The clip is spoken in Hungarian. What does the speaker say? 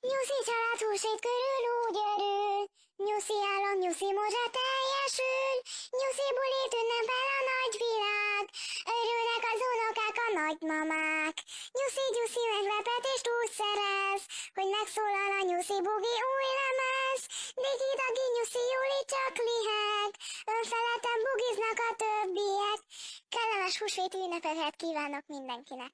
Nyuszi család húsvét körül úgy örül, nyuszi álom, nyuszi morzsa teljesül, nyuszi bulit ünnepel a nagyvilág, örülnek az unokák, a nagymamák. Nyuszi gyuszi meglepetést úgy szerez, hogy megszólal a nyuszi bugi új lemez. Digi-dagi nyuszi Júli csak liheg, önfeledten bugiznak a többiek. Kellemes húsvéti ünnepeket kívánok mindenkinek!